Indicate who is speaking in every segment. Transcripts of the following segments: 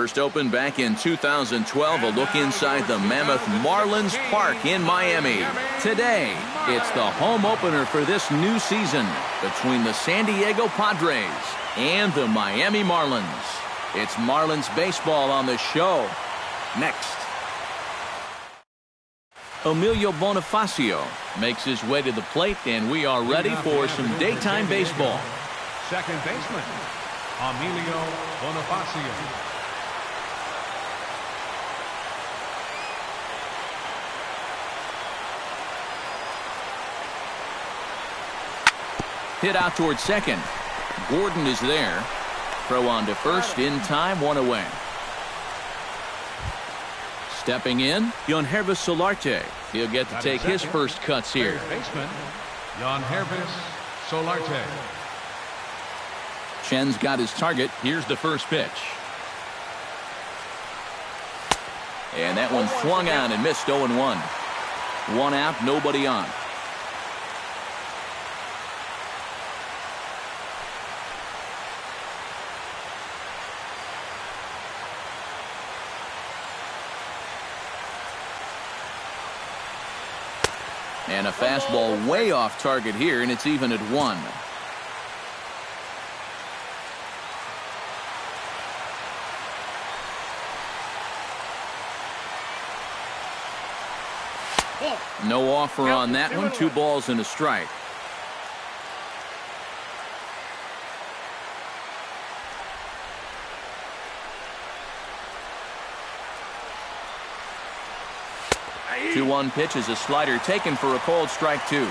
Speaker 1: First opened back in 2012, a look inside the Mammoth Marlins Park in Miami. Today, it's the home opener for this new season between the San Diego Padres and the Miami Marlins. It's Marlins baseball on the show. Next. Emilio Bonifacio makes his way to the plate, and we are ready for some daytime baseball.
Speaker 2: Second baseman, Emilio Bonifacio.
Speaker 1: Hit out towards second. Gordon is there. Throw on to first in time, one away. Stepping in, Yangervis Solarte. He'll get to take his first cuts here.
Speaker 2: Third baseman, Yangervis Solarte.
Speaker 1: Chen's got his target. Here's the first pitch. And that one swung on and missed 0-1. One out, nobody on. And a fastball way off target here, and it's even at 1. No offer on that one. 2 balls and a strike. The 2-1 pitch is a slider taken for a called strike 2.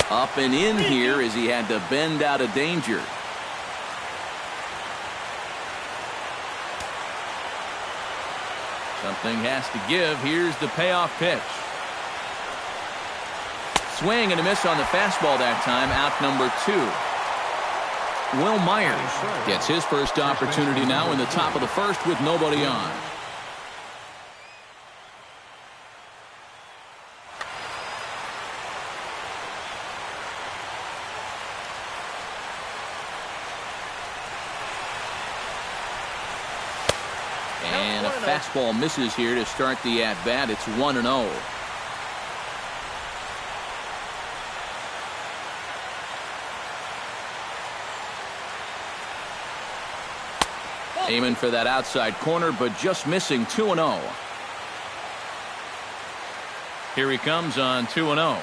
Speaker 1: Up and in here as he had to bend out of danger. Something has to give. Here's the payoff pitch. Swing and a miss on the fastball that time. Out number 2. Will Myers gets his first opportunity now in the top of the first with nobody on. And a fastball misses here to start the at-bat. It's 1-0. Aiming for that outside corner, but just missing. 2-0. Here he comes on 2-0.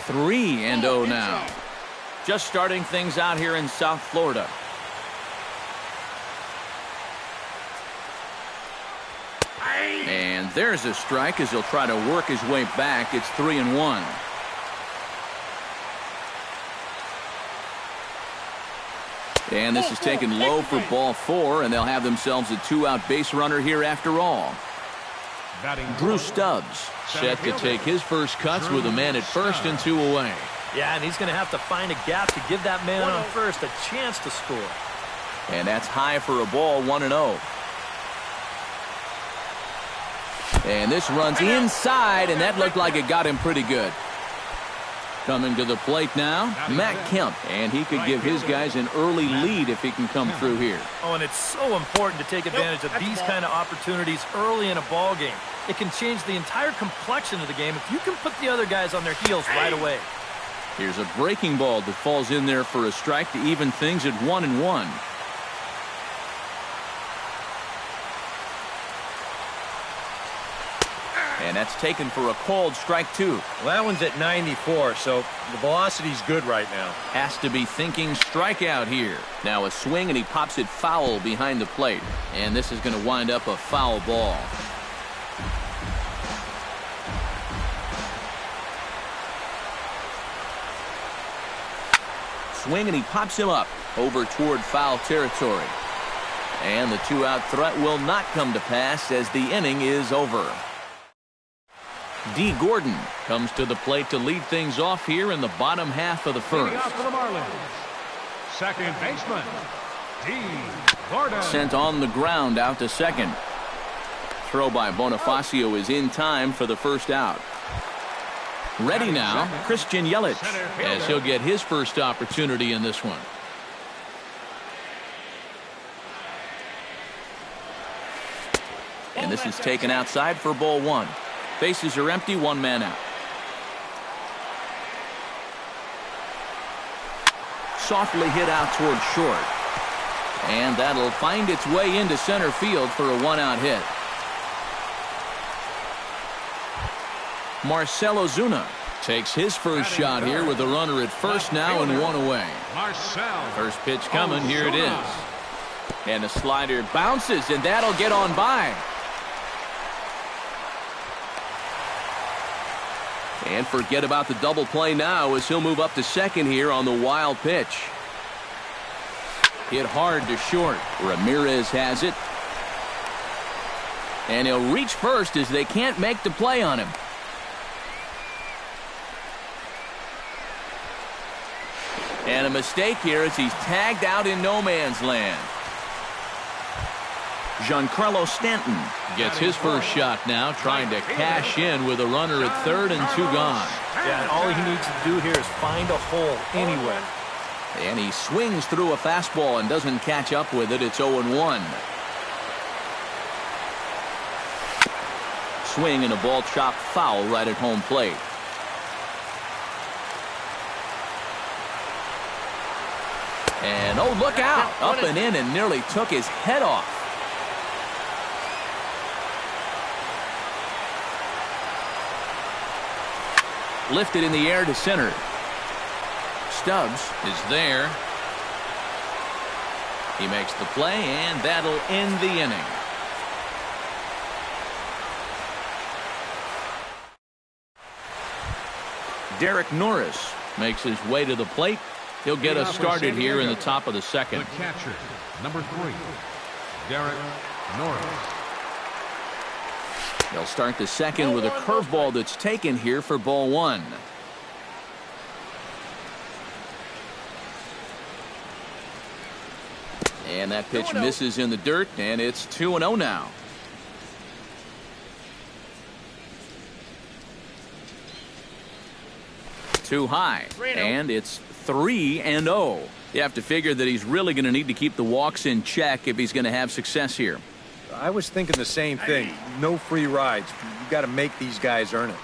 Speaker 1: 3-0 now. Just starting things out here in South Florida. And there's a strike as he'll try to work his way back. It's 3-1. And this is taken low for ball 4, and they'll have themselves a 2-out base runner here after all. Drew Stubbs set to take his first cuts with a man at first and 2 away.
Speaker 3: Yeah, and he's going to have to find a gap to give that man on first a chance to score.
Speaker 1: And that's high for a ball, 1-0. And this runs inside, and that looked like it got him pretty good. Coming to the plate now, Matt Kemp, and he could give his guys an early lead if he can come through here.
Speaker 3: Oh, and it's so important to take advantage of these kind of opportunities early in a ball game. It can change the entire complexion of the game if you can put the other guys on their heels right away.
Speaker 1: Here's a breaking ball that falls in there for a strike to even things at 1-1. And that's taken for a called strike 2.
Speaker 4: Well, that one's at 94, so the velocity's good right now.
Speaker 1: Has to be thinking strikeout here. Now a swing, and he pops it foul behind the plate. And this is going to wind up a foul ball. Swing, and he pops him up over toward foul territory. And the 2-out threat will not come to pass as the inning is over. D. Gordon comes to the plate to lead things off here in the bottom half of the first.
Speaker 2: For the Marlins, second baseman, D. Gordon.
Speaker 1: Sent on the ground out to second. Throw by Bonifacio is in time for the first out. Ready now, Christian Yelich, as he'll get his first opportunity in this one. And this is taken outside for ball one. Bases are empty, one man out. Softly hit out toward short. And that'll find its way into center field for a one-out hit. Marcell Ozuna takes his first shot here with a runner at first now and one away. First pitch coming, here it is. And the slider bounces, and that'll get on by. And forget about the double play now as he'll move up to second here on the wild pitch. Hit hard to short. Ramirez has it. And he'll reach first as they can't make the play on him. And a mistake here as he's tagged out in no man's land. Giancarlo Stanton gets his first shot now, trying to cash in with a runner at third and two gone.
Speaker 3: Yeah, and all he needs to do here is find a hole anywhere.
Speaker 1: And he swings through a fastball and doesn't catch up with it. It's 0-1. Swing and a ball chopped foul right at home plate. And oh, look out! Up and in and nearly took his head off. Lifted in the air to center. Stubbs is there. He makes the play, and that'll end the inning. Derek Norris makes his way to the plate. He'll get us started here in the top of the second.
Speaker 2: The catcher, number 3, Derek Norris.
Speaker 1: They'll start the second with a curveball that's taken here for ball one. And that pitch misses in the dirt, and it's 2-0 now. Too high, and it's 3-0. You have to figure that he's really going to need to keep the walks in check if he's going to have success here.
Speaker 4: I was thinking the same thing. No free rides. You got to make these guys earn it.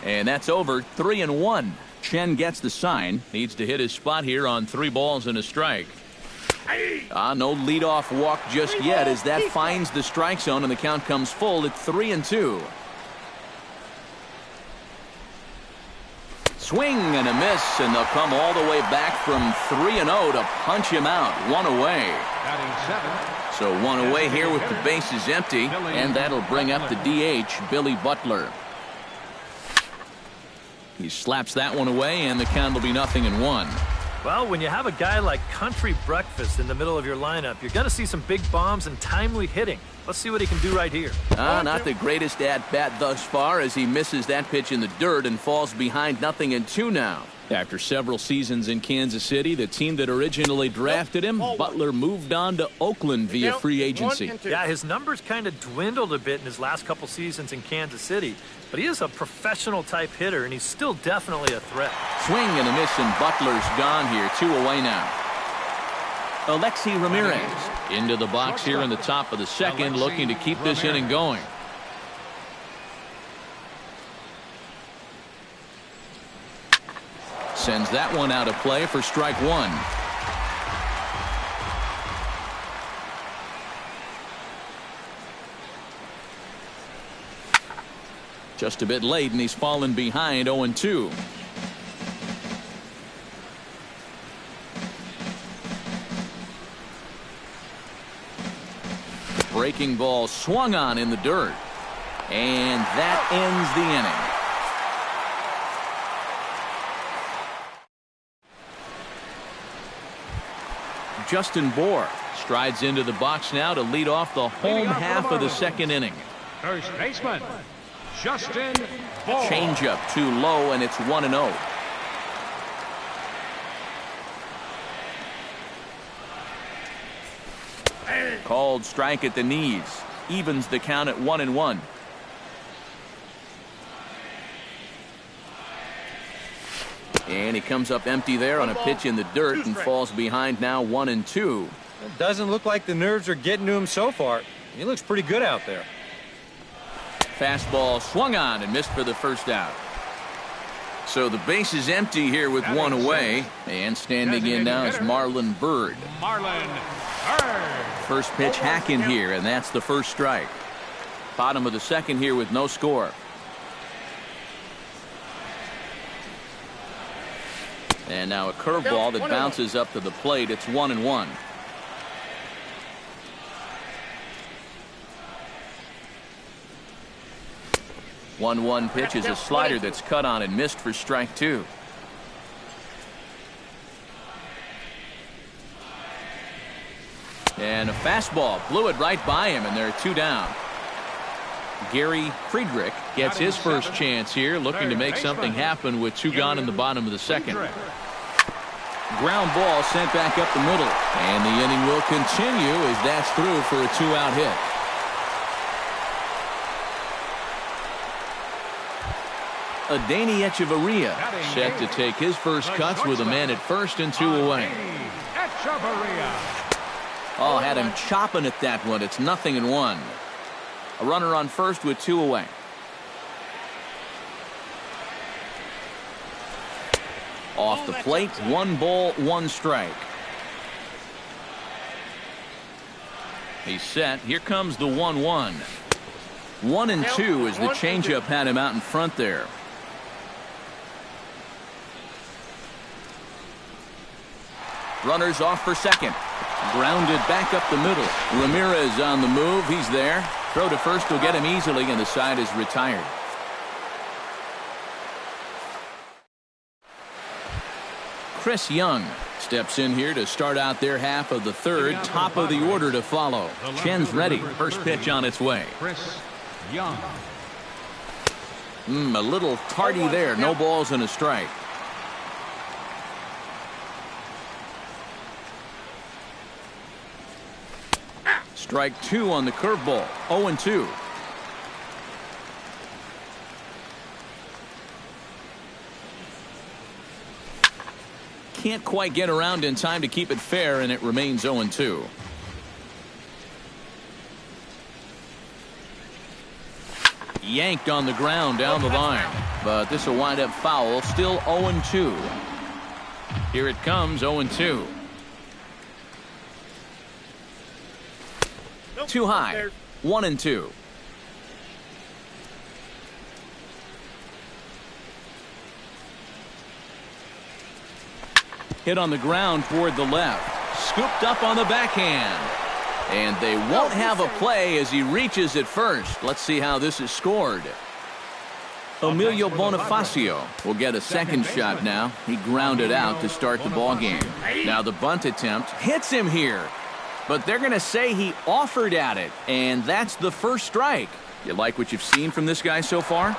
Speaker 1: And that's over. 3-1. Chen gets the sign. Needs to hit his spot here on 3 balls and a strike. No leadoff walk just yet as that finds the strike zone and the count comes full at 3-2. Swing and a miss, and they'll come all the way back from 3-0 to punch him out. One away. So one away here with the bases empty, and that'll bring up the DH, Billy Butler. He slaps that one away, and the count will be 0-1.
Speaker 3: Well, when you have a guy like Country Breakfast in the middle of your lineup, you're going to see some big bombs and timely hitting. Let's see what he can do right here.
Speaker 1: Not the greatest at-bat thus far as he misses that pitch in the dirt and falls behind 0-2 now. After several seasons in Kansas City, the team that originally drafted him, Butler moved on to Oakland via free agency.
Speaker 3: Yeah, his numbers kind of dwindled a bit in his last couple seasons in Kansas City, but he is a professional-type hitter, and he's still definitely a threat.
Speaker 1: Swing and a miss, and Butler's gone here. 2 away now. Alexi Ramirez into the box here in the top of the second, looking to keep this inning going. Sends that one out of play for strike one. Just a bit late, and he's fallen behind 0-2. Breaking ball swung on in the dirt. And that ends the inning. Justin Bour strides into the box now to lead off the home half of the second inning.
Speaker 2: First baseman, Justin Bour.
Speaker 1: Changeup too low, and it's 1-0. Called strike at the knees. Evens the count at 1-1. And he comes up empty there on a pitch in the dirt and falls behind now 1-2.
Speaker 4: It doesn't look like the nerves are getting to him so far. He looks pretty good out there.
Speaker 1: Fastball swung on and missed for the first out. So the base is empty here with one away. And standing in now is Marlon Byrd. First pitch hacking here, and that's the first strike. Bottom of the second here with no score. And now a curveball that bounces up to the plate. It's 1-1. One pitch is a slider that's cut on and missed for strike two. And a fastball blew it right by him, and there are two down. Gary Friedrich gets his first chance here, looking to make something happen with two gone in the bottom of the second. Ground ball sent back up the middle, and the inning will continue as that's through for a two-out hit. Adeiny Echeverria set to take his first cuts with a man at first and two away. Oh, had him chopping at that one. It's 0-1. A runner on first with two away. Off the plate, 1 ball, 1 strike. He's set. Here comes the 1-1. 1-2 as the changeup had him out in front there. Runners off for second. Grounded back up the middle. Ramirez on the move. He's there. Throw to first will get him easily, and the side is retired. Chris Young steps in here to start out their half of the third. Top of the order to follow. Chen's ready. First pitch on its way.
Speaker 2: Chris Young.
Speaker 1: A little tardy there. No balls and a strike. Strike two on the curveball. 0-2. Can't quite get around in time to keep it fair, and it remains 0-2. Yanked on the ground down the line, but this will wind up foul. Still 0-2. Here it comes, 0-2. Too high. 1-2. Hit on the ground toward the left. Scooped up on the backhand. And they won't have a play as he reaches at first. Let's see how this is scored. Emilio Bonifacio will get a second shot now. He grounded out to start the ball game. Now the bunt attempt hits him here. But they're going to say he offered at it, and that's the first strike. You like what you've seen from this guy so far?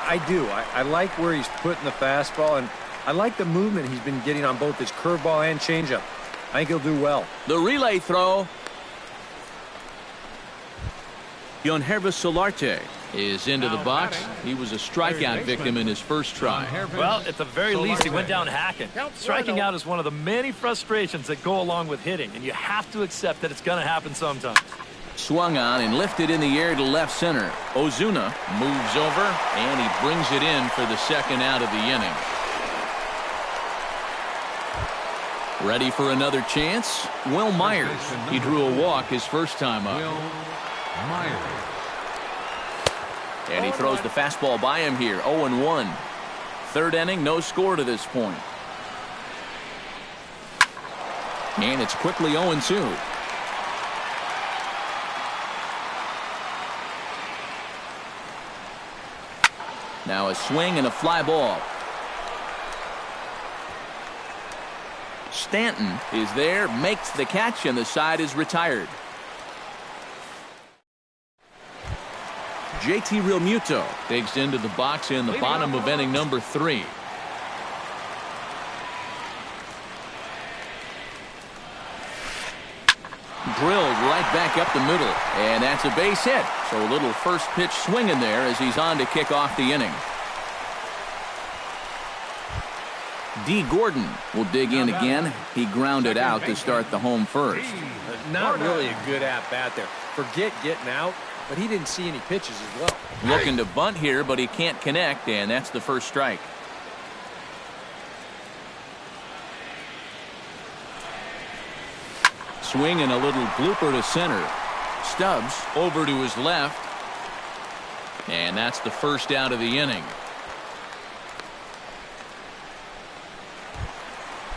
Speaker 4: I do. I like where he's putting the fastball, and I like the movement he's been getting on both his curveball and changeup. I think he'll do well.
Speaker 1: The relay throw. Yonhervis Solarte is into the box. He was a strikeout victim in his first try.
Speaker 3: Well, at the very least, he went down hacking. Striking out is one of the many frustrations that go along with hitting, and you have to accept that it's going to happen sometimes.
Speaker 1: Swung on and lifted in the air to left center. Ozuna moves over, and he brings it in for the second out of the inning. Ready for another chance? Will Myers. He drew a walk his first time up.
Speaker 2: Will Myers.
Speaker 1: And he throws the fastball by him here. 0-1. Third inning, no score to this point. And it's quickly 0-2. Now a swing and a fly ball. Stanton is there, makes the catch, and the side is retired. JT Realmuto digs into the box in the bottom of inning number 3. Drilled right back up the middle, and that's a base hit. So a little first pitch swing in there as he's on to kick off the inning. D. Gordon will dig in again. He grounded out to start the home first.
Speaker 4: Not really a good at-bat there. Forget getting out, but he didn't see any pitches as well.
Speaker 1: Looking to bunt here, but he can't connect, and that's the first strike. Swing and a little blooper to center. Stubbs over to his left. And that's the first out of the inning.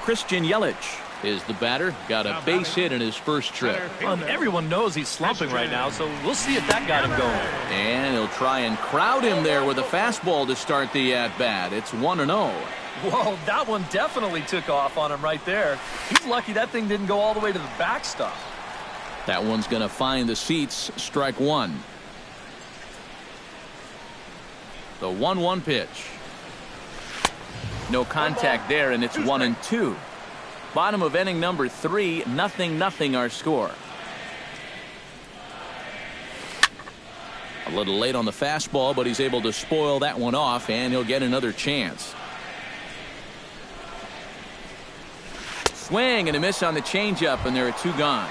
Speaker 1: Christian Yelich is the batter. Got a base hit in his first trip.
Speaker 3: Everyone knows he's slumping right now, so we'll see if that got him going.
Speaker 1: And he'll try and crowd him there with a fastball to start the at-bat. It's 1-0.
Speaker 3: Whoa, that one definitely took off on him right there. He's lucky that thing didn't go all the way to the backstop.
Speaker 1: That one's going to find the seats. Strike one. The 1-1 pitch. No contact there, and it's 1-2. Bottom of inning number 3, 0-0 our score. A little late on the fastball, but he's able to spoil that one off, and he'll get another chance. Swing and a miss on the changeup, and there are 2 gone.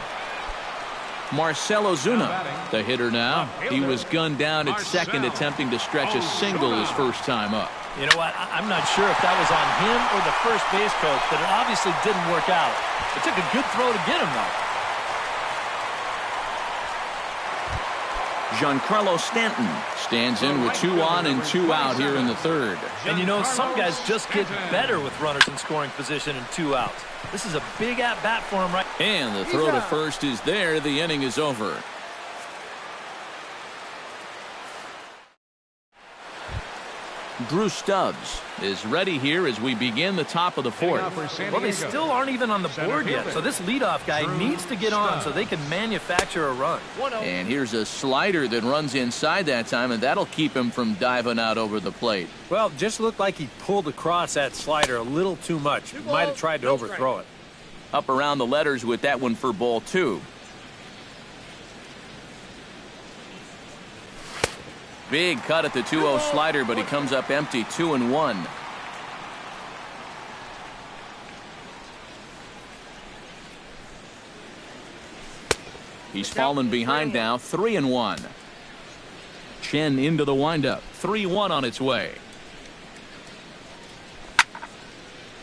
Speaker 1: Marcell Ozuna, the hitter now. He was gunned down at second, attempting to stretch a single his first time up.
Speaker 3: You know what? I'm not sure if that was on him or the first base coach, but it obviously didn't work out. It took a good throw to get him, though.
Speaker 1: Giancarlo Stanton stands in with 2 on and 2 out here in the third.
Speaker 3: And you know, some guys just get better with runners in scoring position and 2 outs. This is a big at-bat for him right.
Speaker 1: And the throw to first is there. The inning is over. Drew Stubbs is ready here as we begin the top of the 4th.
Speaker 3: Well, they still aren't even on the board yet, so this leadoff guy needs to get on so they can manufacture a run.
Speaker 1: And here's a slider that runs inside that time, and that'll keep him from diving out over the plate.
Speaker 4: Well, just looked like he pulled across that slider a little too much. Might have tried to overthrow it.
Speaker 1: Up around the letters with that one for ball 2. Big cut at the 2-0 slider, but he comes up empty. 2-1. He's fallen behind now. 3-1. Chen into the windup. 3-1 on its way.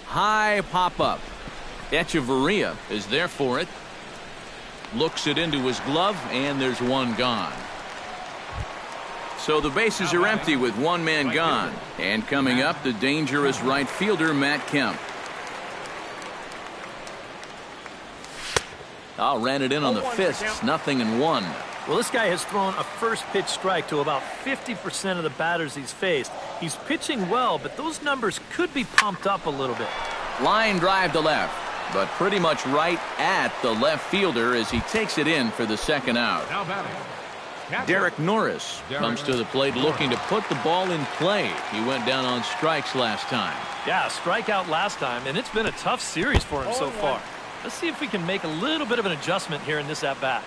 Speaker 1: High pop-up. Echeverria is there for it. Looks it into his glove, and there's 1 gone. So the bases are empty with 1 man gone. And coming up, the dangerous right fielder, Matt Kemp. Ran it in on the fists. 0-1.
Speaker 3: Well, this guy has thrown a first pitch strike to about 50% of the batters he's faced. He's pitching well, but those numbers could be pumped up a little bit.
Speaker 1: Line drive to left, but pretty much right at the left fielder as he takes it in for the 2nd out.
Speaker 2: Now batting,
Speaker 1: Derek Norris comes to the plate looking to put the ball in play. He went down on strikes last time.
Speaker 3: Yeah, strikeout last time, and it's been a tough series for him so far. Let's see if we can make a little bit of an adjustment here in this at-bat.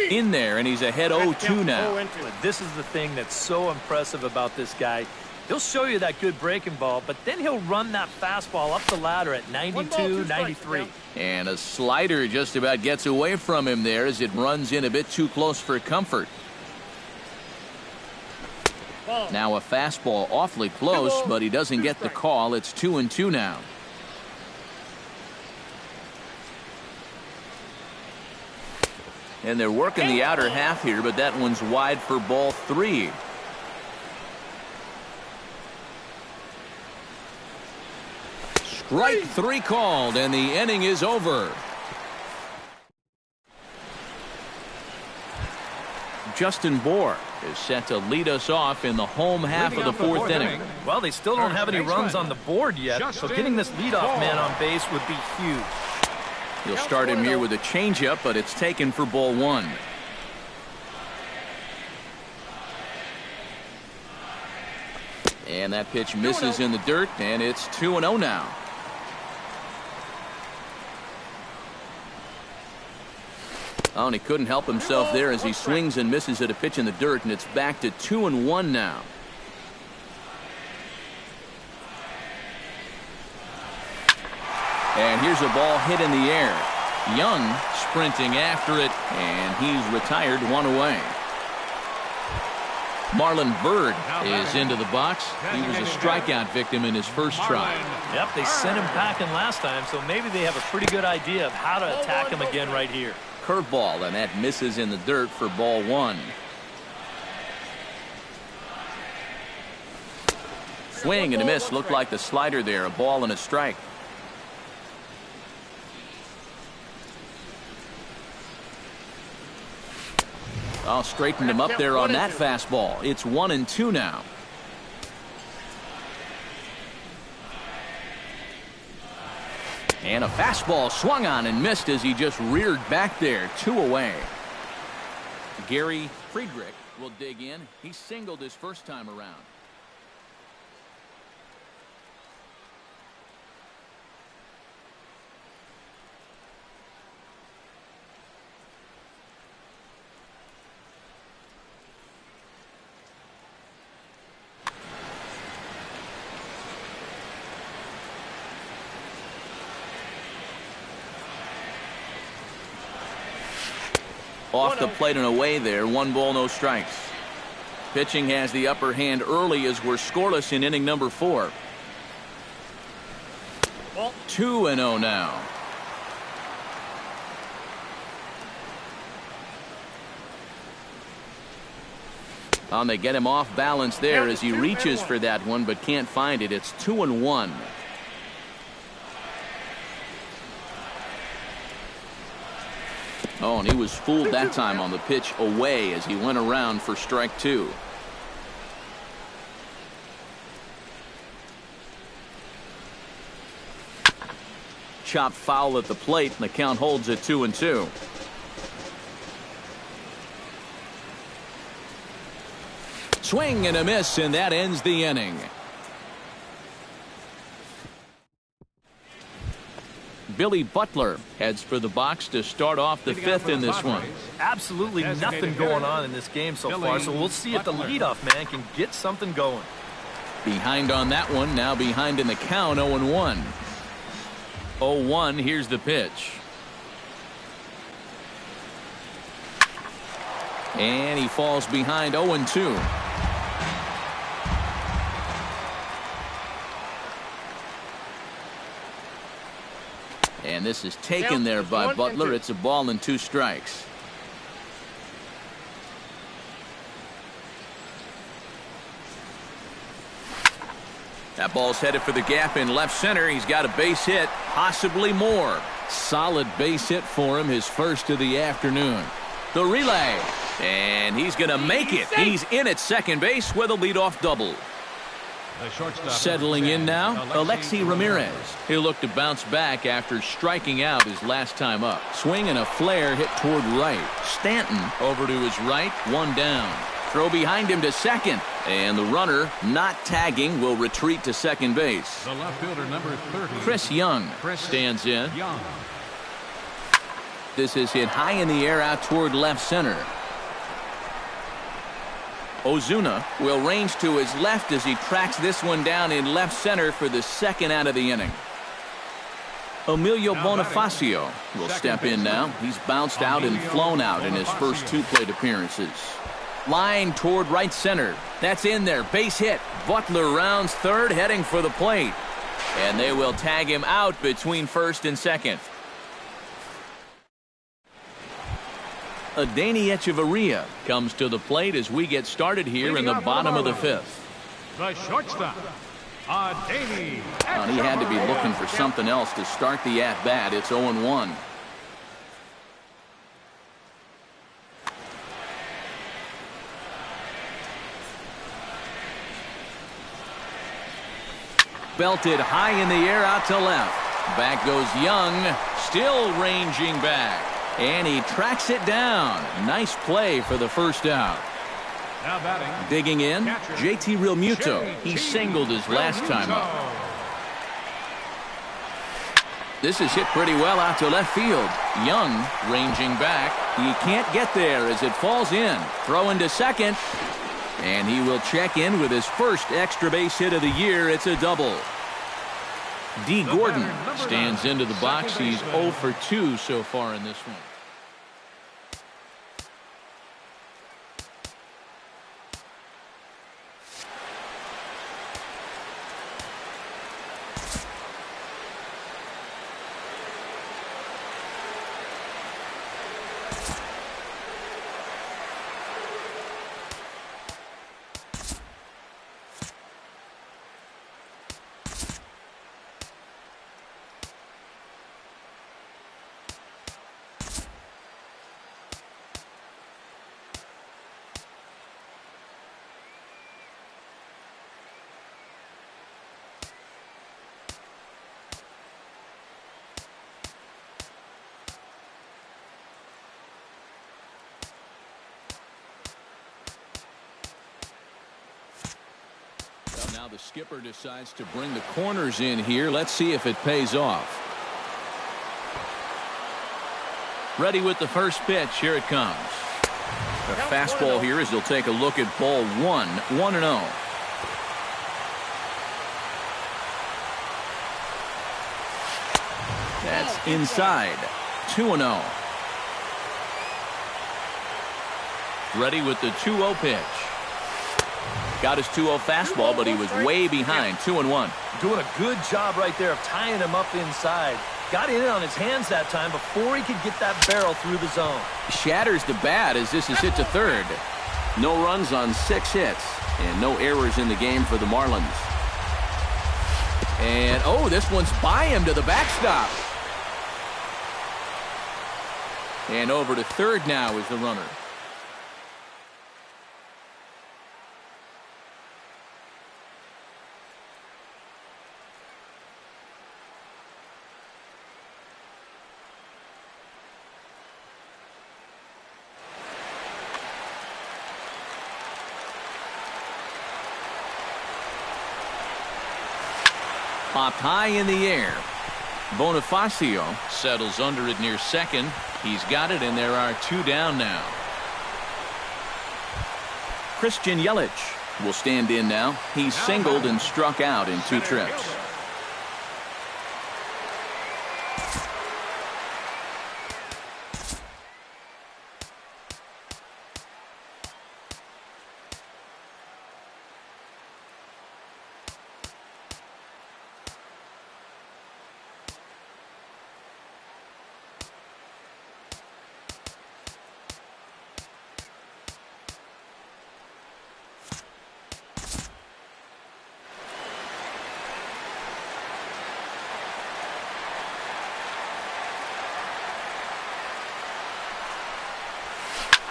Speaker 1: In there, and he's ahead 0-2 now.
Speaker 3: This is the thing that's so impressive about this guy. He'll show you that good breaking ball, but then he'll run that fastball up the ladder at 92, 93.
Speaker 1: And a slider just about gets away from him there as it runs in a bit too close for comfort. Now a fastball awfully close, but he doesn't get the call. It's 2-2 now. And they're working the outer half here, but that one's wide for ball 3. Strike 3 called, and the inning is over. Justin Bour is set to lead us off in the home half of the 4th inning.
Speaker 3: Well, they still don't have any runs on the board yet, so getting this leadoff man on base would be huge.
Speaker 1: He'll start him here with a changeup, but it's taken for ball 1. And that pitch misses in the dirt, and it's 2-0 now. Oh, and he couldn't help himself there as he swings and misses at a pitch in the dirt, and it's back to 2-1 now. And here's a ball hit in the air. Young sprinting after it, and he's retired, one away. Marlon Byrd is into the box. He was a strikeout victim in his first try.
Speaker 3: Yep, they sent him packing last time, so maybe they have a pretty good idea of how to attack him again right here.
Speaker 1: Curveball, and that misses in the dirt for ball one. Swing and a miss. Looked like the slider there. A ball and a strike. Oh, straightened him up there on that fastball. It's 1-2 now. And a fastball swung on and missed as he just reared back there. 2 away. Gary Friedrich will dig in. He singled his first time around. Off the plate and away there. 1 ball, no strikes. Pitching has the upper hand early as we're scoreless in inning number 4. 2-0 now. They get him off balance there as he reaches for that one but can't find it. It's 2-1. Oh, and he was fooled that time on the pitch away as he went around for strike 2. Chopped foul at the plate, and the count holds at 2-2. Swing and a miss, and that ends the inning. Billy Butler heads for the box to start off the 5th in this one.
Speaker 3: Absolutely nothing going on in this game so far, so we'll see if the leadoff man can get something going.
Speaker 1: Behind on that one, now behind in the count, 0-1. 0-1, here's the pitch. And he falls behind 0-2. And this is taken there by Butler. It's a ball and 2 strikes. That ball's headed for the gap in left center. He's got a base hit, possibly more. Solid base hit for him, his first of the afternoon. The relay, and he's going to make it. He's in at second base with a leadoff double. Settling in now, Alexi Ramirez. He'll look to bounce back after striking out his last time up. Swing and a flare hit toward right. Stanton over to his right, 1 down. Throw behind him to second, and the runner, not tagging, will retreat to second base.
Speaker 2: The left fielder, number 30.
Speaker 1: Chris Young stands in. This is hit high in the air out toward left center. Ozuna will range to his left as he tracks this one down in left center for the second out of the inning. Emilio Bonifacio will step in now. He's bounced out and flown out in his first 2 plate appearances. Line toward right center. That's in there. Base hit. Butler rounds third, heading for the plate. And they will tag him out between first and second. Adeiny Echeverria comes to the plate as we get started here in the bottom of the 5th.
Speaker 2: The shortstop, Adeiny.
Speaker 1: He had to be looking for something else to start the at-bat. It's 0-1. Belted high in the air out to left. Back goes Young, still ranging back. And he tracks it down. Nice play for the first out.
Speaker 2: Now batting.
Speaker 1: Digging in, JT Realmuto. He singled his last time up. This is hit pretty well out to left field. Young ranging back. He can't get there as it falls in. Throw into second. And he will check in with his first extra base hit of the year. It's a double. D. Gordon stands into the box. He's 0 for 2 so far in this one. Now the skipper decides to bring the corners in here. Let's see if it pays off. Ready with the first pitch. Here it comes. The fastball here as they'll take a look at ball 1, 1-0. That's inside. 2-0. Ready with the 2-0 pitch. Got his 2-0 fastball, but he was way behind. 2-1.
Speaker 3: Doing a good job right there of tying him up inside. Got in on his hands that time before he could get that barrel through the zone.
Speaker 1: Shatters the bat as this is hit to third. No runs on 6 hits and no errors in the game for the Marlins. And, oh, this one's by him to the backstop. And over to third now is the runner. Popped high in the air. Bonifacio settles under it near second. He's got it, and there are 2 down now. Christian Yelich will stand in now. He's singled and struck out in 2 trips.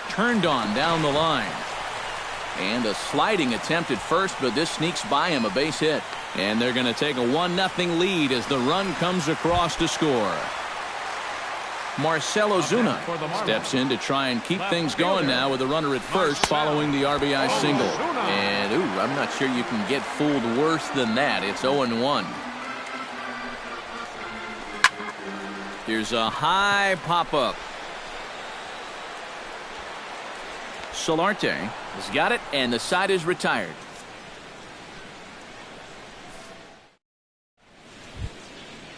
Speaker 1: Turned on down the line. And a sliding attempt at first, but this sneaks by him, a base hit. And they're going to take a 1-0 lead as the run comes across to score. Marcell Ozuna steps in to try and keep things going now with a runner at first following the RBI single. And, ooh, I'm not sure you can get fooled worse than that. It's 0-1. Here's a high pop-up. Solarte has got it, and the side is retired.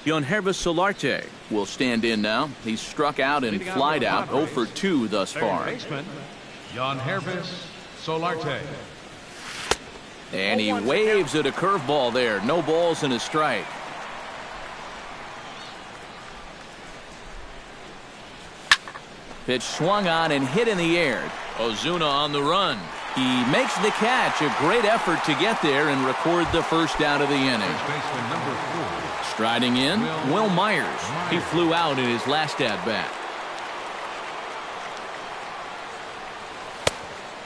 Speaker 1: Yangervis Solarte will stand in now. He's struck out and flied out 0 for 2 thus far.
Speaker 2: Yangervis Solarte.
Speaker 1: And he waves at a curveball there. No balls and a strike. Pitch swung on and hit in the air. Ozuna on the run. He makes the catch. A great effort to get there and record the first out of the inning. Striding in, Will Myers. He flew out in his last at-bat.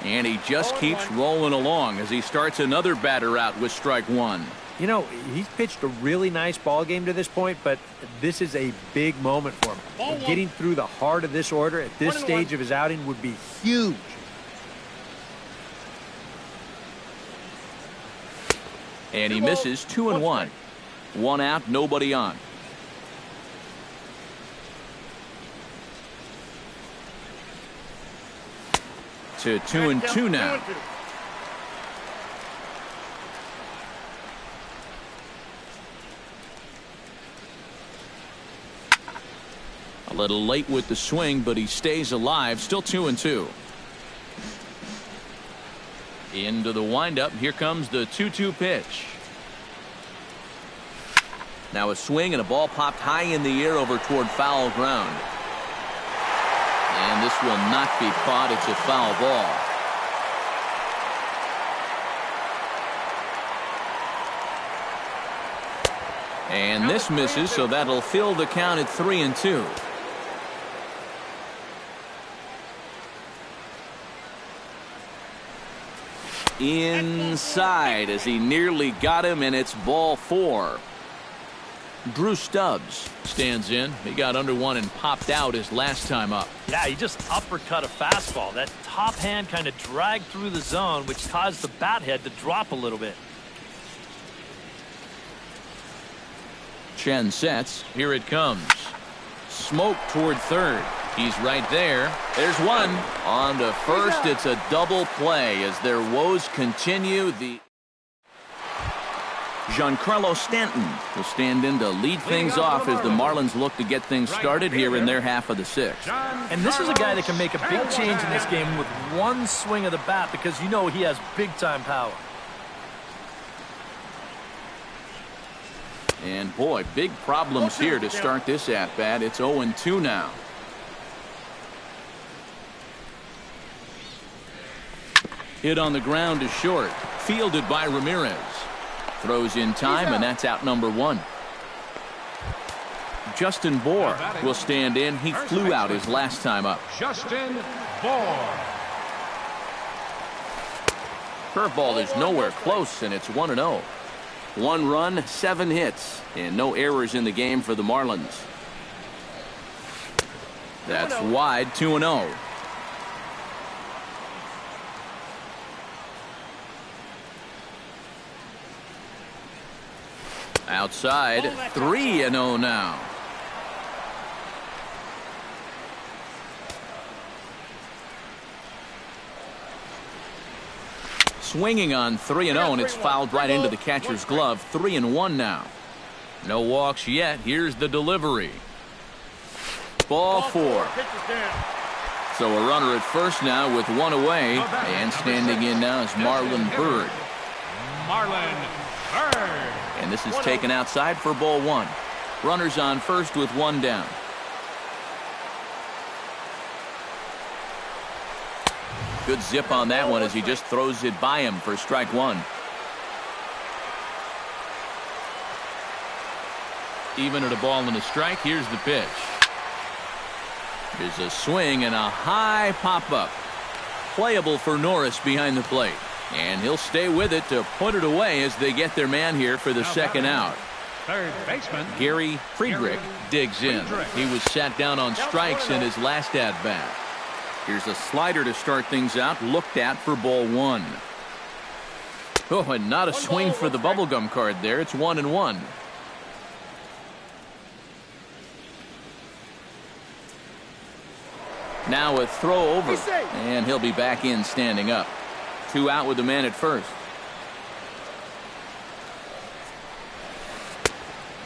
Speaker 1: And he just keeps rolling along as he starts another batter out with strike 1.
Speaker 4: You know, he's pitched a really nice ball game to this point, but this is a big moment for him. And getting through the heart of this order at this stage of his outing would be huge.
Speaker 1: And he misses 2-1. 1 out, nobody on. To 2-2 now. A little late with the swing, but he stays alive. Still 2-2. Into the windup. Here comes the 2-2 pitch. Now a swing and a ball popped high in the air over toward foul ground. And this will not be caught. It's a foul ball. And this misses, so that'll fill the count at 3-2. Inside as he nearly got him, and it's ball 4. Drew Stubbs stands in. He got under one and popped out his last time up.
Speaker 3: Yeah, he just uppercut a fastball. That top hand kind of dragged through the zone, which caused the bat head to drop a little bit.
Speaker 1: Chen sets. Here it comes. Smoke toward third. He's right there. There's one. On to first. It's a double play as their woes continue. The Giancarlo Stanton will stand in to lead things off as the Marlins look to get things started here in their half of the sixth.
Speaker 3: And this is a guy that can make a big change in this game with one swing of the bat, because you know he has big-time power.
Speaker 1: And boy, big problems here to start this at-bat. It's 0-2 now. Hit on the ground to short. Fielded by Ramirez. Throws in time, and that's out number 1. Justin Bohr will stand in. He flew out his last time up.
Speaker 2: Justin Bohr.
Speaker 1: Curveball is nowhere close, and it's 1-0. 1 run, 7 hits, and no errors in the game for the Marlins. That's wide, 2-0. Outside, 3-0 now. Swinging on 3-0, and it's fouled right into the catcher's glove. 3-1 now. No walks yet. Here's the delivery. Ball 4. So a runner at first now with 1 away, and standing in now is Marlon Byrd.
Speaker 2: Marlon Byrd.
Speaker 1: And this is taken outside for ball 1. Runners on first with 1 down. Good zip on that one as he just throws it by him for strike 1. Even at a ball and a strike, here's the pitch. Here's a swing and a high pop-up. Playable for Norris behind the plate. And he'll stay with it to put it away as they get their man here for the second out.
Speaker 2: Third baseman
Speaker 1: Gary Friedrich digs in. He was sat down on strikes in his last at-bat. Here's a slider to start things out, looked at for ball 1. Oh, and not a swing for the bubblegum card there. It's 1-1. Now a throw over, and he'll be back in standing up. 2 out with the man at first.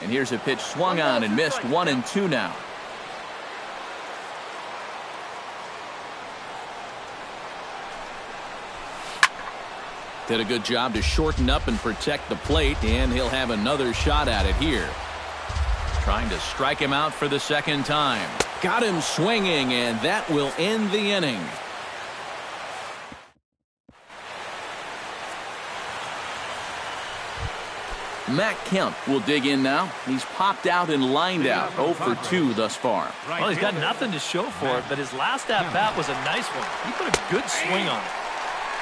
Speaker 1: And here's a pitch swung on and missed. 1-2 now. Did a good job to shorten up and protect the plate, and he'll have another shot at it here. Trying to strike him out for the second time. Got him swinging, and that will end the inning. Matt Kemp will dig in now. He's popped out and lined out. 0 for 2 thus far.
Speaker 3: Well, he's got nothing to show for it, but his last at-bat was a nice one. He put a good swing on it.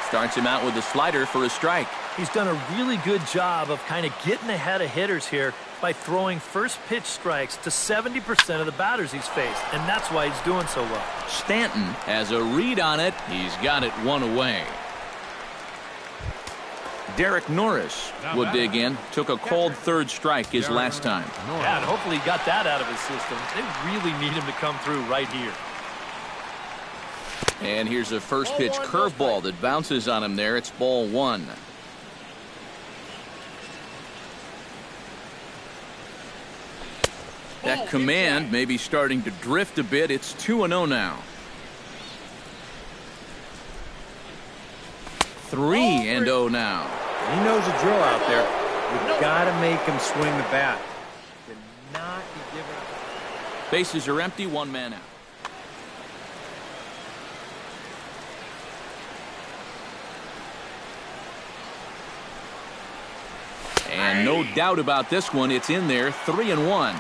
Speaker 1: Starts him out with a slider for a strike.
Speaker 3: He's done a really good job of kind of getting ahead of hitters here by throwing first pitch strikes to 70% of the batters he's faced, and that's why he's doing so well.
Speaker 1: Stanton has a read on it. He's got it 1 away. Derek Norris will dig in. Took a called third strike his last time.
Speaker 3: Yeah, and hopefully he got that out of his system. They really need him to come through right here.
Speaker 1: And here's a first pitch curveball that bounces on him there. It's ball 1. That command may be starting to drift a bit. It's 2-0 now. 3-0 now.
Speaker 4: He knows the drill out there. You've got to make him swing the bat. Do not be giving up.
Speaker 1: Bases are empty, one man out. And no doubt about this one, it's in there, 3-1.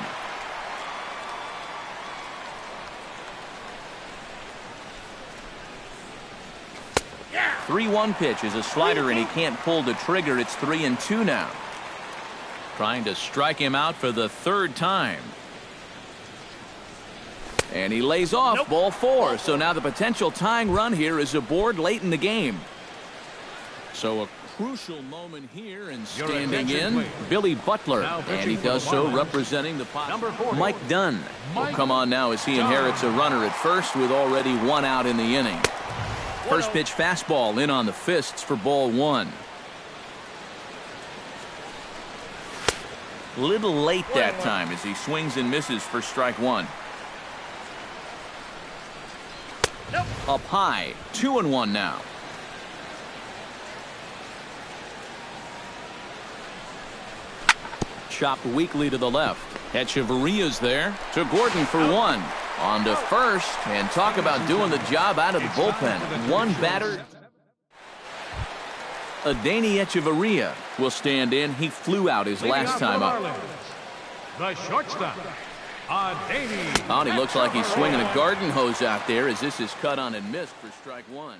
Speaker 3: Yeah.
Speaker 1: 3-1 pitch is a slider, and he can't pull the trigger. It's 3-2 now. Trying to strike him out for the third time. And he lays off ball 4. So now the potential tying run here is aboard late in the game. So a crucial moment here, and standing in, Billy Butler, and he does so representing the Mike Dunn will come on now as he inherits a runner at first with already 1 out in the inning. First pitch fastball in on the fists for ball 1. Little late that time as he swings and misses for strike 1. Up high, 2-1 now. Chopped weakly to the left. Echeverria's there to Gordon for 1. On to first, and talk about doing the job out of the bullpen. One batter. Adeiny Echeverria will stand in. He flew out his last time up.
Speaker 2: The shortstop, Adeiny.
Speaker 1: Oh, he looks like he's swinging a garden hose out there as this is cut on and missed for strike 1.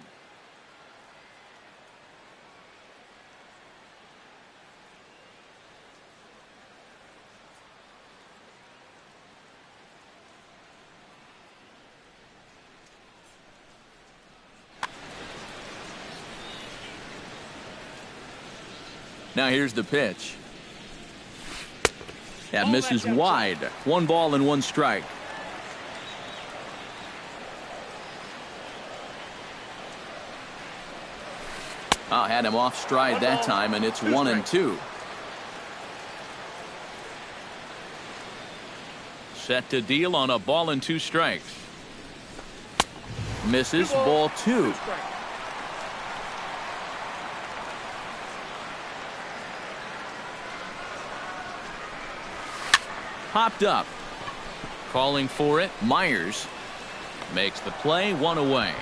Speaker 1: Now here's the pitch. That misses wide. 1 ball and 1 strike. Had him off stride that time, and it's 1-2. Set to deal on a ball and 2 strikes. Misses, ball 2. Popped up. Calling for it, Myers makes the play, 1 away.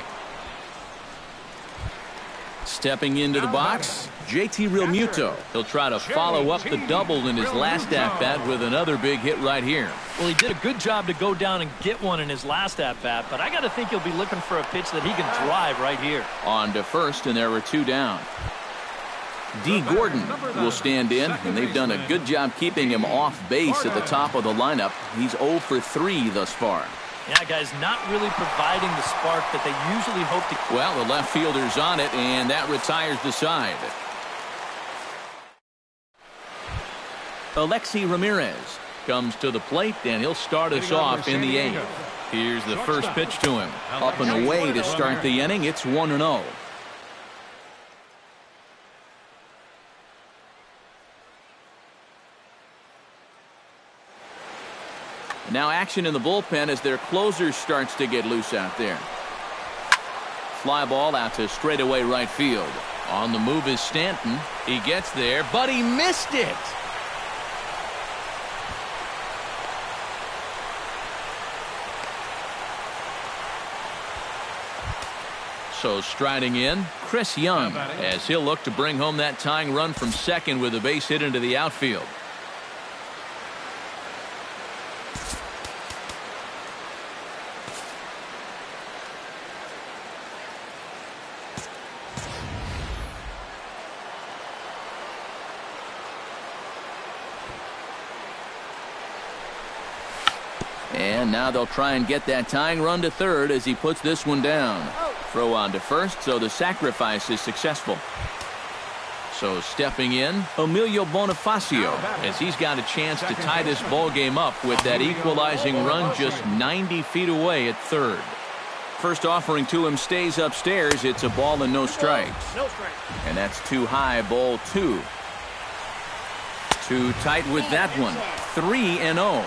Speaker 1: Stepping into the box, JT Realmuto. He'll try to follow up the double in his last at-bat with another big hit right here.
Speaker 3: Well, he did a good job to go down and get one in his last at-bat, but I got to think he'll be looking for a pitch that he can drive right here.
Speaker 1: On to first, and there are 2 down. D. Gordon will stand in, and they've done a good job keeping him off base at the top of the lineup. He's 0 for 3 thus far.
Speaker 3: Yeah, guys, not really providing the spark that they usually hope to.
Speaker 1: Well, the left fielder's on it, and that retires the side. Alexi Ramirez comes to the plate, and he'll start us off in the 8th. Here's the first pitch to him. Up and away to start the inning. It's 1-0. Now action in the bullpen as their closer starts to get loose out there. Fly ball out to straightaway right field. On the move is Stanton. He gets there, but he missed it. So striding in, Chris Young, as he'll look to bring home that tying run from second with a base hit into the outfield. And now they'll try and get that tying run to third as he puts this one down. Throw on to first, so the sacrifice is successful. So stepping in, Emilio Bonifacio, as he's got a chance to tie this ball game up with that equalizing run just 90 feet away at third. First offering to him stays upstairs. It's a ball and no strikes. And that's too high, ball 2. Too tight with that one. 3-0.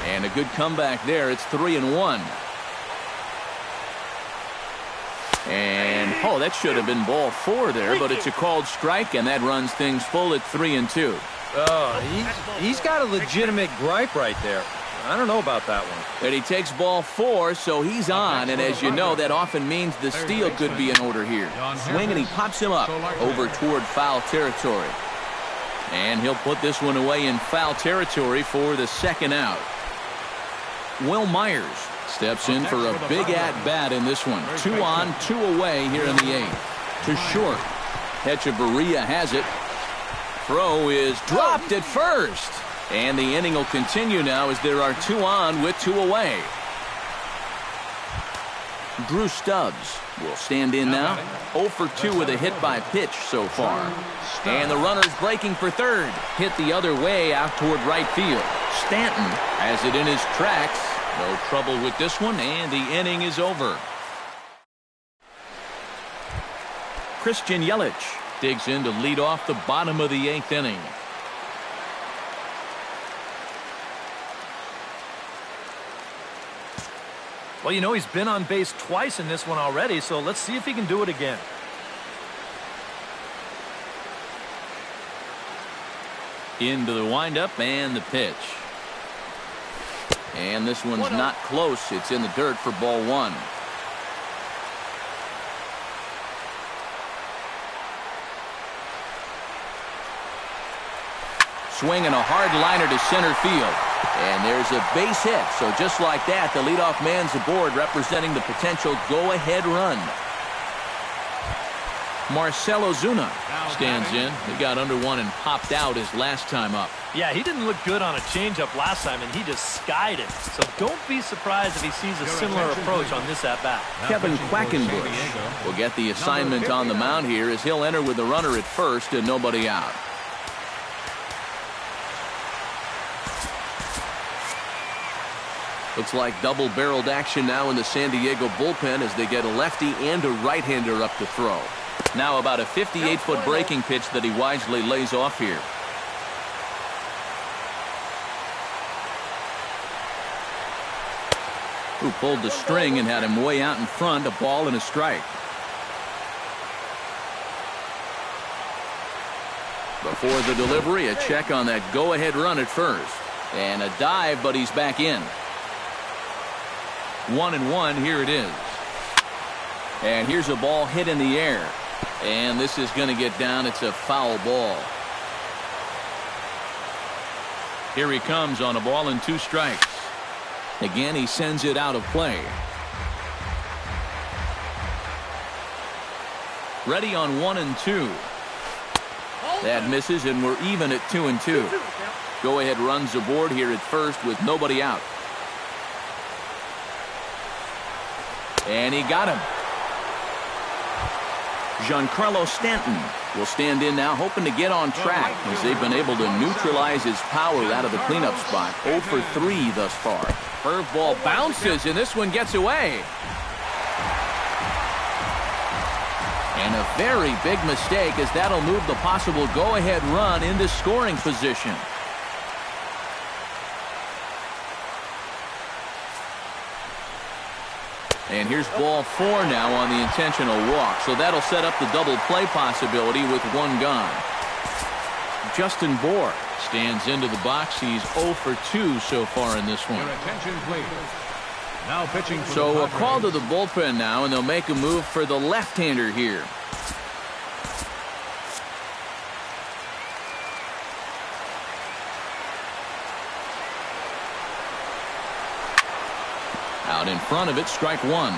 Speaker 1: And a good comeback there. It's 3-1. And, oh, that should have been ball 4 there, but it's a called strike, and that runs things full at 3-2.
Speaker 4: Oh, he's got a legitimate gripe right there. I don't know about that one.
Speaker 1: And he takes ball 4, so he's on, and as you know, that often means the steal could be in order here. Swing, and he pops him up over toward foul territory. And he'll put this one away in foul territory for the second out. Will Myers steps in for a big at-bat in this one. 2 on, 2 away here in the 8th. To short. Hechavarria has it. Throw is dropped at first. And the inning will continue now as there are 2 on with 2 away. Drew Stubbs will stand in now. 0 for 2 with a hit by pitch so far. And the runner's breaking for third. Hit the other way out toward right field. Stanton has it in his tracks. No trouble with this one, and the inning is over. Christian Yelich digs in to lead off the bottom of the 8th inning.
Speaker 3: Well, you know, he's been on base twice in this one already, so let's see if he can do it again.
Speaker 1: Into the windup and the pitch. And this one's not close. It's in the dirt for ball 1. Swing and a hard liner to center field. And there's a base hit. So just like that, the leadoff man's aboard, representing the potential go-ahead run. Marcell Ozuna stands in. He got under one and popped out his last time up.
Speaker 3: Yeah, he didn't look good on a changeup last time, and he just skied it. So don't be surprised if he sees a similar approach on this at-bat.
Speaker 1: Kevin Quackenbush will get the assignment on the mound here as he'll enter with the runner at first and nobody out. Looks like double-barreled action now in the San Diego bullpen as they get a lefty and a right-hander up to throw. Now about a 58-foot breaking pitch that he wisely lays off here. Who pulled the string and had him way out in front, a ball and a strike. Before the delivery, a check on that go-ahead run at first. And a dive, but he's back in. 1-1, here it is. And here's a ball hit in the air. And this is going to get down. It's a foul ball. Here he comes on a ball and 2 strikes. Again, he sends it out of play. Ready on 1-2. That misses, and we're even at 2-2. Go-ahead runs aboard here at first with nobody out. And he got him. Giancarlo Stanton will stand in now, hoping to get on track as they've been able to neutralize his power out of the cleanup spot. 0 for 3 thus far. Curveball bounces, and this one gets away. And a very big mistake, as that'll move the possible go-ahead run into scoring position. And here's ball 4 now on the intentional walk. So that'll set up the double play possibility with 1 gone. Justin Bour stands into the box. He's 0 for 2 so far in this one.
Speaker 2: Your attention, please. Now pitching for
Speaker 1: so
Speaker 2: the
Speaker 1: a call to the bullpen now, and they'll make a move for the left-hander here. Out in front of it, strike 1.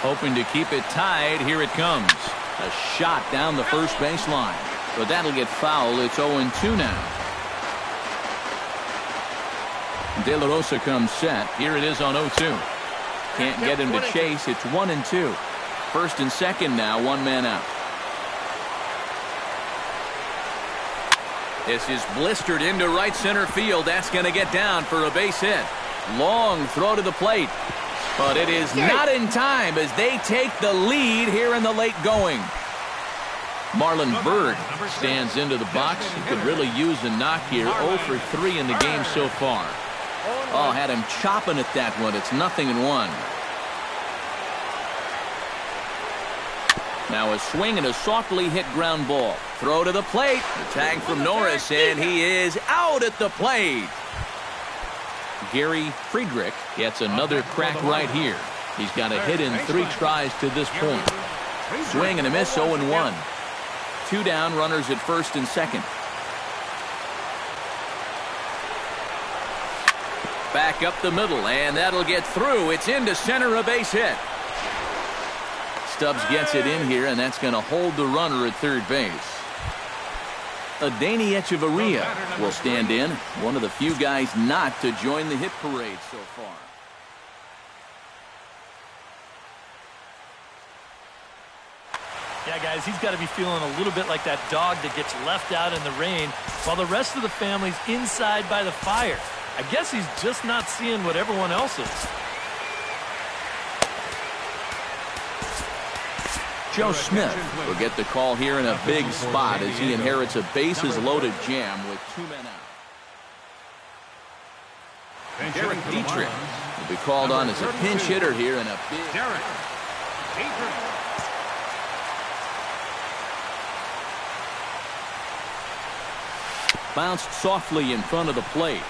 Speaker 1: Hoping to keep it tied. Here it comes. A shot down the first baseline. But that'll get foul. It's 0-2 now. De La Rosa comes set. Here it is on 0-2. Can't get him to chase. It's 1-2. First and second now. 1 man out. This is blistered into right center field. That's going to get down for a base hit. Long throw to the plate. But it is not in time as they take the lead here in the late going. Marlon Byrd stands into the box. He could really use a knock here. 0 for 3 in the game so far. Oh, had him chopping at that one. It's 0-1. Now a swing and a softly hit ground ball. Throw to the plate. The tag from Norris, and he is out at the plate. Gary Friedrich gets another crack right here. He's got a hit in 3 tries to this point. Swing and a miss, 0-1. 2 down, runners at first and second. Back up the middle, and that'll get through. It's into center, a base hit. Stubbs gets it in here, and that's going to hold the runner at third base. Adeiny Echeverria will stand in, one of the few guys not to join the hit parade so far.
Speaker 3: Yeah, guys, he's got to be feeling a little bit like that dog that gets left out in the rain while the rest of the family's inside by the fire. I guess he's just not seeing what everyone else is.
Speaker 1: Joe Smith will get the call here in a big spot as he inherits a bases-loaded jam with 2 men out. Derek Dietrich will be called on as a pinch hitter here in a big... Bounced softly in front of the plate.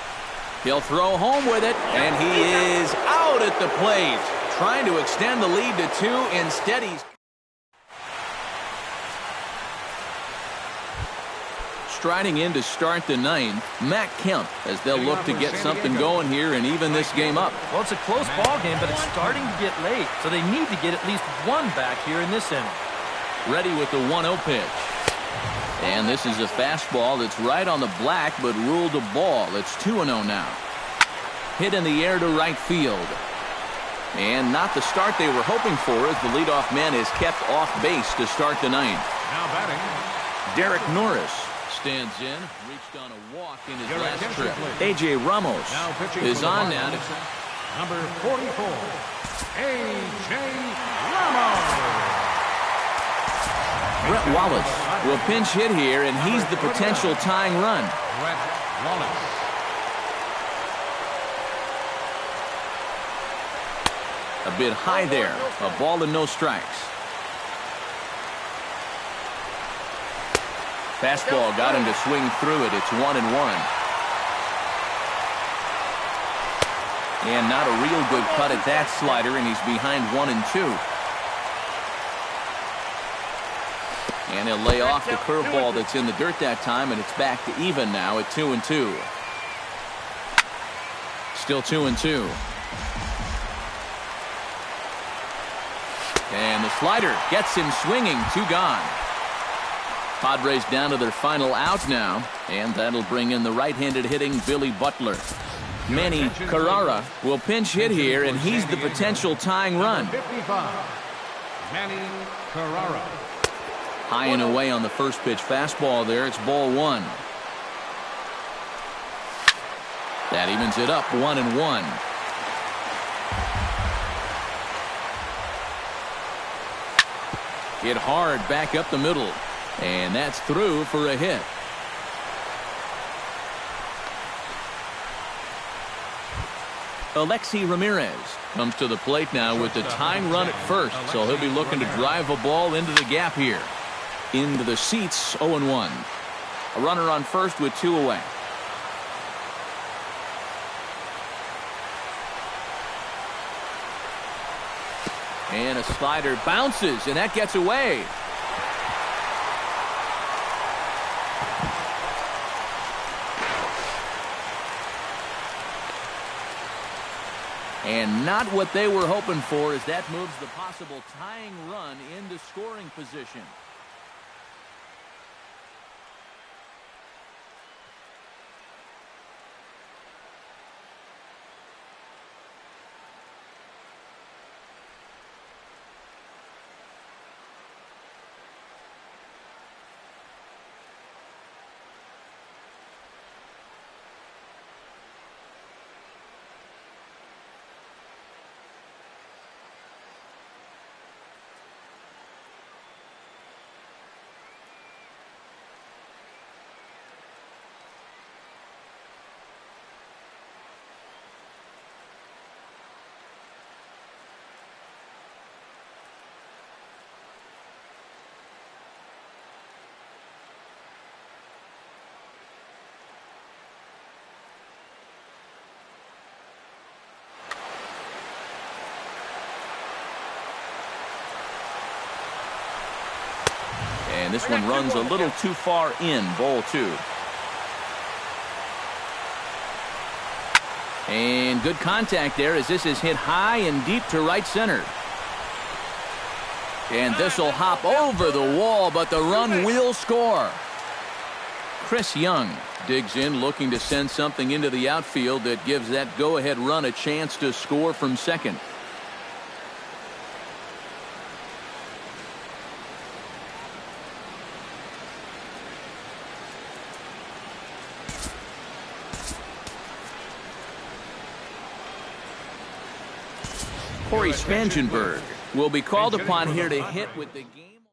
Speaker 1: He'll throw home with it, and he is out at the plate. Trying to extend the lead to 2. Instead, he's... Striding in to start the 9th, Matt Kemp, as they'll look to get something going here and even this game up.
Speaker 3: Well, it's a close ball game, but it's starting to get late, so they need to get at least 1 back here in this inning.
Speaker 1: Ready with the 1-0 pitch. And this is a fastball that's right on the black, but ruled a ball. It's 2-0 now. Hit in the air to right field. And not the start they were hoping for, as the leadoff man is kept off base to start the 9th.
Speaker 2: Now batting,
Speaker 1: Derek Norris stands in, reached on a walk in his last trip. A.J. Ramos is on now.
Speaker 2: number 44, A.J. Ramos.
Speaker 1: Brett Wallace will pinch hit here, and he's the potential tying run.
Speaker 2: Brett Wallace.
Speaker 1: A bit high there. A ball and no strikes. Fastball got him to swing through it. It's 1-1. And not a real good cut at that slider, and he's behind 1-2. And he'll lay off the curveball that's in the dirt that time, and it's back to even now at 2-2. Still 2-2. And the slider gets him swinging. 2 gone. Padres down to their final out now, and that'll bring in the right-handed hitting Billy Butler. Manny Carrara will pinch hit here, and he's the potential tying run.
Speaker 2: 55, Manny Carrara.
Speaker 1: High and away on the first pitch fastball there. It's ball 1. That evens it up 1-1. Hit hard back up the middle. And that's through for a hit. Alexi Ramirez comes to the plate now with the tying run at first, so he'll be looking to drive a ball into the gap here. Into the seats, 0-1. A runner on first with 2 away. And a slider bounces, and that gets away. And not what they were hoping for, as that moves the possible tying run into scoring position. And this one runs a little too far in, ball 2. And good contact there as this is hit high and deep to right center. And this will hop over the wall, but the run will score. Chris Young digs in, looking to send something into the outfield that gives that go-ahead run a chance to score from second. Corey Spangenberg will be called upon here to hit with the game.